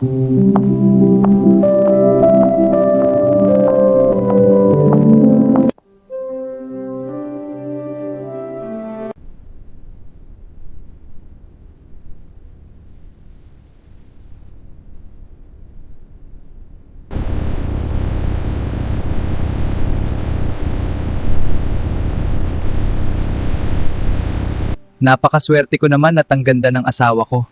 Napakaswerte ko naman at ang ganda ng asawa ko.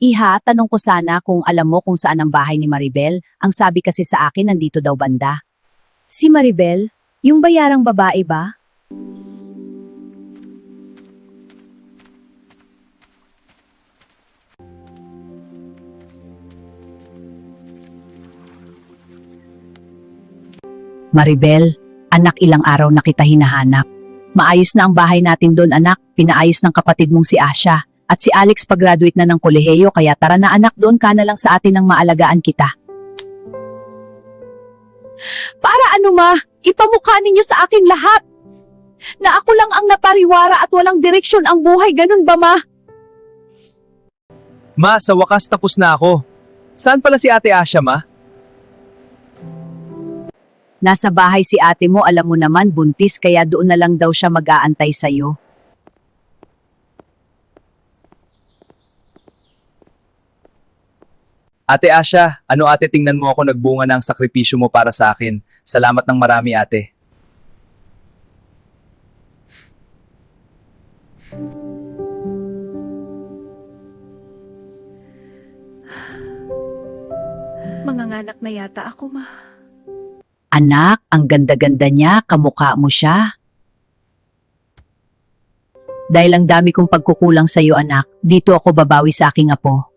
Iha, tanong ko sana kung alam mo kung saan ang bahay ni Maribel. Ang sabi kasi sa akin nandito daw banda. Si Maribel? Yung bayarang babae ba? Maribel, anak, ilang araw na kita hinahanap. Maayos na ang bahay natin doon, anak. Pinaayos ng kapatid mong si Asha. At si Alex pag-graduate na ng kolehiyo, kaya tara na anak, doon ka na lang sa atin nang maalagaan kita. Para ano ma? Ipamukha ninyo sa akin lahat. Na ako lang ang napariwara at walang direksyon ang buhay, ganun ba ma? Ma, sa wakas tapos na ako. Saan pala si Ate Asha, ma? Nasa bahay si ate mo, alam mo naman, buntis, kaya doon na lang daw siya mag-aantay sa'yo. Ate Asha, ano ate, tingnan mo ako, nagbunga ng sakripisyo mo para sa akin. Salamat ng marami ate. Manganganak na yata ako, ma. Anak, ang ganda-ganda niya, kamukha mo siya. Dahil ang dami kong pagkukulang sa'yo anak, dito ako babawi sa aking apo.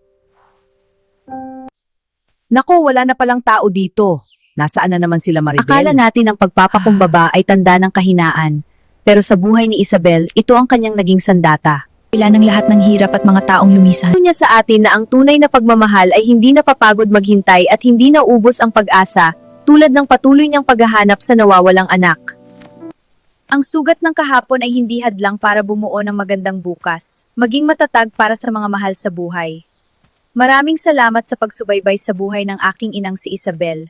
Nako, wala na palang tao dito. Nasaan na naman sila Maribel? Akala natin ang pagpapakumbaba ay tanda ng kahinaan. Pero sa buhay ni Isabel, ito ang kanyang naging sandata. Ilan ng lahat ng hirap at mga taong lumisan. Niya sa atin na ang tunay na pagmamahal ay hindi napapagod maghintay at hindi naubos ang pag-asa, tulad ng patuloy niyang paghahanap sa nawawalang anak. Ang sugat ng kahapon ay hindi hadlang para bumuo ng magandang bukas, maging matatag para sa mga mahal sa buhay. Maraming salamat sa pagsubaybay sa buhay ng aking inang si Isabel.